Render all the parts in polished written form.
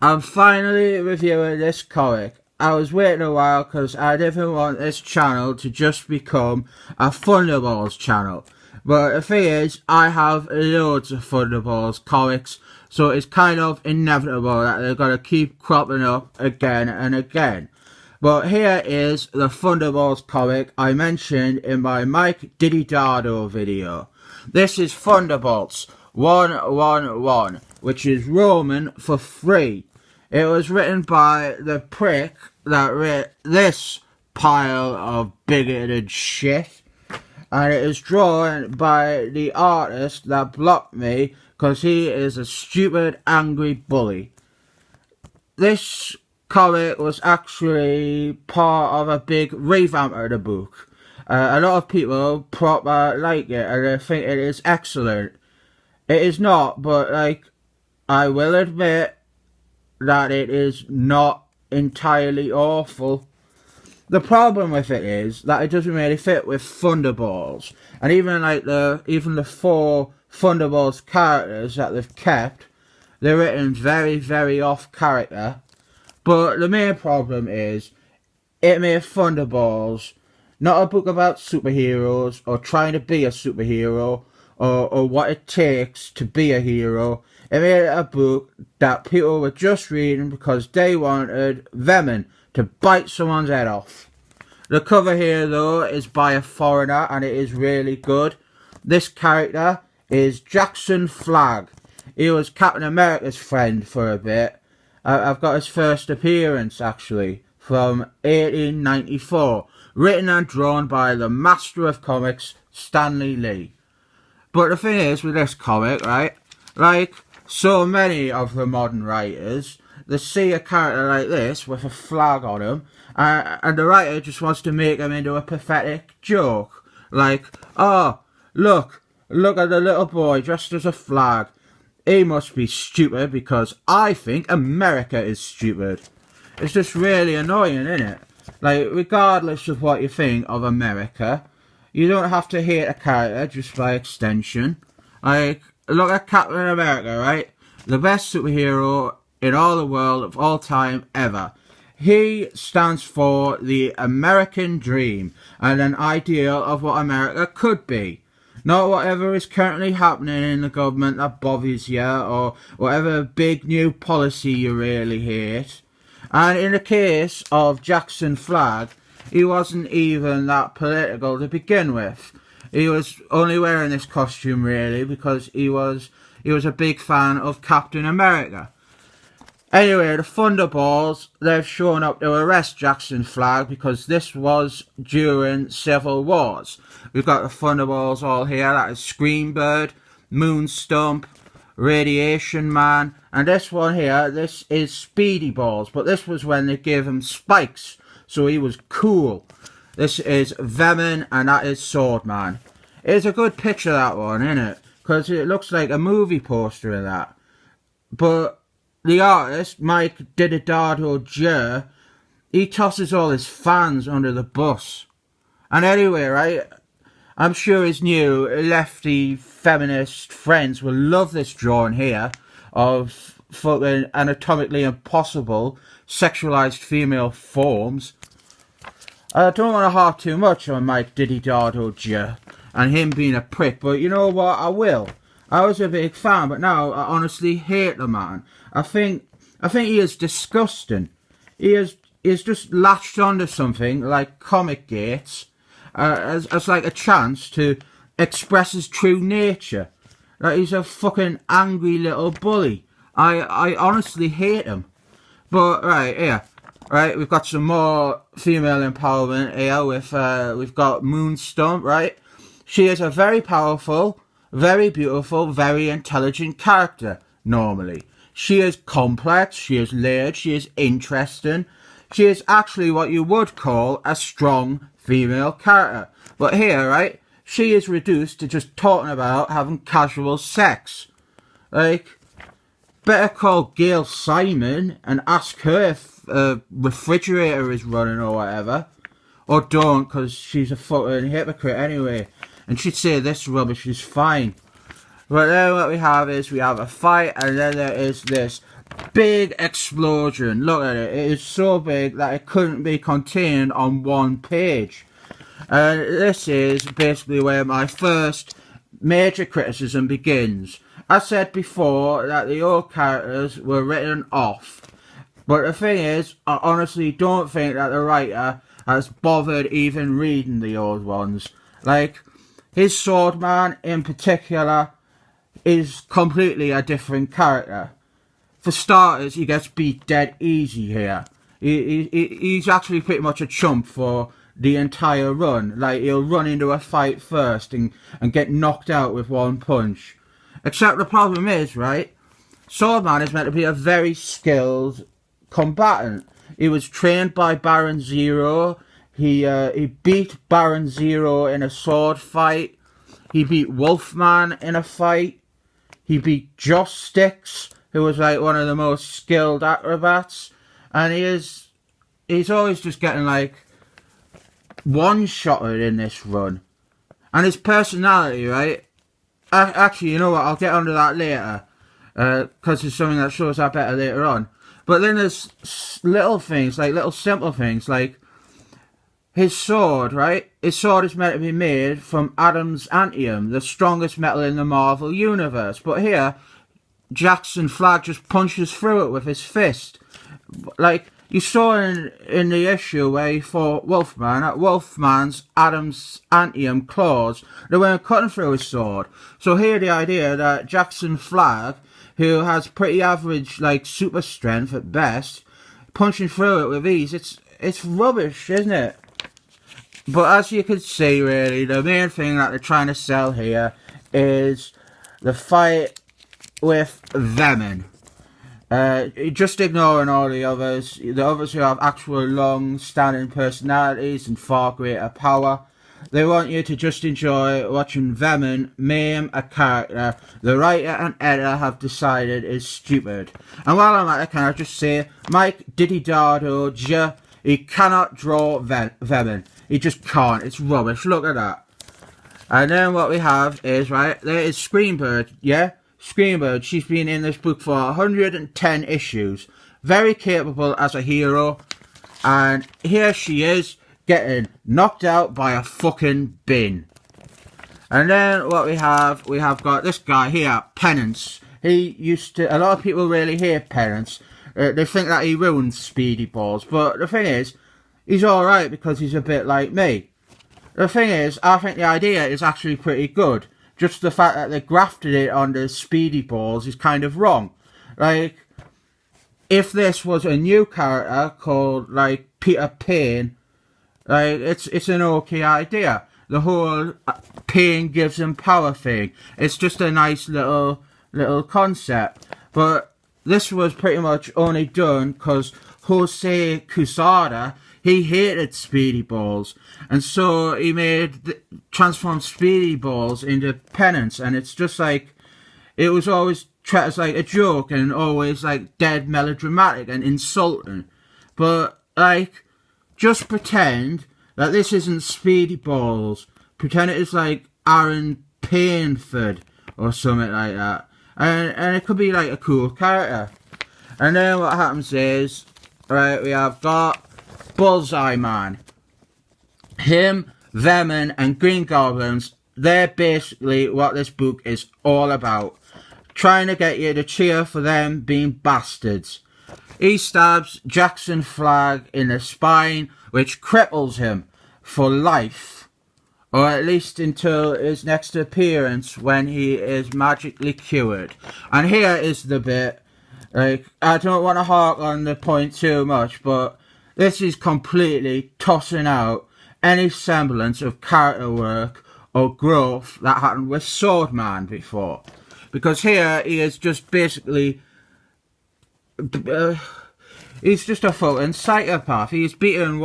I'm finally reviewing this comic. I was waiting a while because I didn't want this channel to just become a Thunderbolts channel. But the thing is, I have loads of Thunderbolts comics, so it's kind of inevitable that they're going to keep cropping up again and again. But here is the Thunderbolts comic I mentioned in my Mike Diddy Dardo video. This is Thunderbolts 111, which is Roman for 3. It was written by the prick that wrote this pile of bigoted shit. And it is drawn by the artist that blocked me because he is a stupid, angry bully. This comic was actually part of a big revamp of the book. A lot of people proper like it and they think it is excellent. It is not, but I will admit that it is not entirely awful. The problem with it is that it doesn't really fit with Thunderbolts, and even the 4 Thunderbolts characters that they've kept, they're written very, very off character. But the main problem is it made Thunderbolts not a book about superheroes or trying to be a superhero or what it takes to be a hero. It made it a book that people were just reading because they wanted venom to bite someone's head off. The cover here though is by a foreigner and it is really good. This character is Jackson Flagg. He was Captain America's friend for a bit. I've got his first appearance actually from 1894, written and drawn by the master of comics, Stanley Lee. But the thing is with this comic, right, like so many of the modern writers, they see a character like this with a flag on him, and the writer just wants to make him into a pathetic joke. Like, oh, look at the little boy dressed as a flag. He must be stupid because I think America is stupid. It's just really annoying, isn't it? Like, regardless of what you think of America, you don't have to hate a character just by extension. Like, look at Captain America, right? The best superhero in all the world of all time ever. He stands for the American dream and an ideal of what America could be. Not whatever is currently happening in the government that bothers you or whatever big new policy you really hate. And in the case of Jackson Flagg, he wasn't even that political to begin with. He was only wearing this costume really because he was a big fan of Captain America. Anyway, the Thunderbolts, they've shown up to arrest Jackson Flagg because this was during civil wars. We've got the Thunderbolts all here, that is Screambird, Moonstomp, Radiation Man, and this one here, this is Speedy Balls, but this was when they gave him spikes, so he was cool. This is Venom, and that is Swordman. It's a good picture, that one, isn't it? Because it looks like a movie poster of that. But the artist, Mike Dididado J, he tosses all his fans under the bus. And anyway, right, I'm sure his new lefty feminist friends will love this drawing here of fucking anatomically impossible sexualized female forms. I don't want to harp too much on Mike Dididado J and him being a prick, but you know what, I will. I was a big fan, but now I honestly hate the man. I think he is disgusting. He is just latched onto something like Comic Gates as like a chance to express his true nature. Like he's a fucking angry little bully. I honestly hate him. But right here, right, we've got some more female empowerment here with we've got Moonstomp, right? She is a very powerful, very beautiful, very intelligent character, normally. She is complex, she is layered, she is interesting. She is actually what you would call a strong female character. But here, right, she is reduced to just talking about having casual sex. Like, better call Gail Simon and ask her if a refrigerator is running or whatever. Or don't, because she's a fucking hypocrite anyway. And she'd say this rubbish is fine. But then what we have is we have a fight, and then there is this big explosion. Look at it. It is so big that it couldn't be contained on one page. This is basically where my first major criticism begins. I said before that the old characters were written off. But the thing is, I honestly don't think that the writer has bothered even reading the old ones. Like, his swordman in particular is completely a different character. For starters, he gets beat dead easy here. He's actually pretty much a chump for the entire run. Like, he'll run into a fight first and get knocked out with one punch. Except the problem is, right, Swordman is meant to be a very skilled combatant. He was trained by Baron Zero. He beat Baron Zero in a sword fight. He beat Wolfman in a fight. He beat Joss Sticks, who was like one of the most skilled acrobats. And he's always just getting like one-shotted in this run. And his personality, right? Actually, you know what? I'll get onto that later. Because there's something that shows that better later on. But then there's little things, like little simple things, like his sword, right? His sword is meant to be made from Adam's Antium, the strongest metal in the Marvel Universe. But here, Jackson Flag just punches through it with his fist. Like, you saw in the issue where he fought Wolfman, at Wolfman's Adam's Antium claws, they weren't cutting through his sword. So here the idea that Jackson Flag, who has pretty average, like, super strength at best, punching through it with ease, it's rubbish, isn't it? But as you can see, really, the main thing that they're trying to sell here is the fight with Venom. Just ignoring all the others who have actual long-standing personalities and far greater power. They want you to just enjoy watching Venom maim a character the writer and editor have decided is stupid. And while I'm at it, can I just say, Mike Diddy-Dardo, he cannot draw Venom. He just can't. It's rubbish. Look at that. And then what we have is, right, there is Screambird, yeah? Screambird, she's been in this book for 110 issues. Very capable as a hero. And here she is, getting knocked out by a fucking bin. And then what we have got this guy here, Penance. He used to, a lot of people really hate Penance. They think that he ruins Speedy Balls. But the thing is, he's alright because he's a bit like me. The thing is, I think the idea is actually pretty good. Just the fact that they grafted it onto Speedy Balls is kind of wrong. Like, if this was a new character called, like, Peter Payne, like, it's an okay idea. The whole Payne gives him power thing. It's just a nice little concept. But this was pretty much only done because Jose Quesada, he hated Speedy Balls, and so he transformed Speedy Balls into Penance, and it's just like, it was always treated as like a joke and always like dead melodramatic and insulting. But like, just pretend that this isn't Speedy Balls. Pretend it is like Aaron Painford or something like that, and it could be like a cool character. And then what happens is, right, we have got Bullseye Man. Him, Venom, and Green Goblins, they're basically what this book is all about. Trying to get you to cheer for them being bastards. He stabs Jackson Flag in the spine, which cripples him for life. Or at least until his next appearance when he is magically cured. And here is the bit, like, I don't want to hark on the point too much, but this is completely tossing out any semblance of character work or growth that happened with Swordman before. Because here he is just basically, he's just a fucking psychopath. He's beaten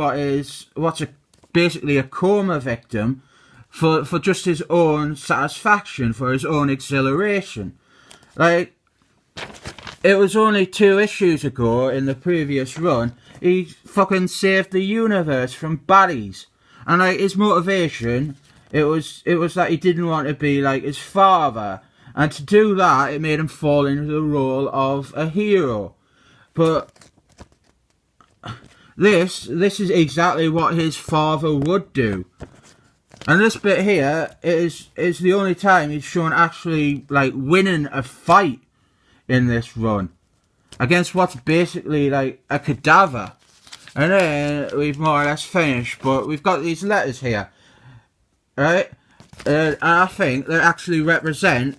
basically a coma victim for just his own satisfaction, for his own exhilaration. Like, it was only 2 issues ago in the previous run, he fucking saved the universe from baddies. And like, his motivation, it was that he didn't want to be like his father. And to do that, it made him fall into the role of a hero. But this is exactly what his father would do. And this bit here is the only time he's shown actually, like, winning a fight in this run. Against what's basically, like, a cadaver. And then we've more or less finished, but we've got these letters here. Right? And I think they actually represent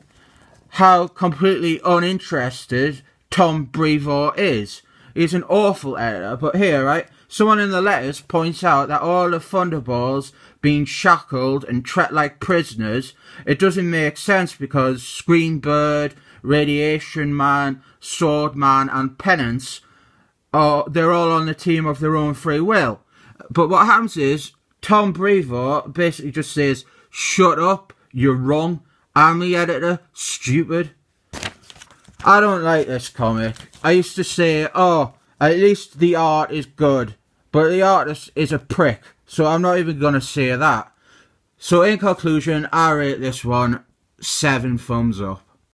how completely uninterested Tom Brevoort is. He's an awful editor, but here, right, someone in the letters points out that all the Thunderbolts being shackled and treated like prisoners, it doesn't make sense because Screenbird, Radiation Man, Sword Man and Penance, they're all on the team of their own free will. But what happens is, Tom Brevoort basically just says, shut up, you're wrong, I'm the editor, stupid. I don't like this comic. I used to say, oh, at least the art is good, but the artist is a prick, so I'm not even going to say that. So in conclusion, I rate this one 7 thumbs up.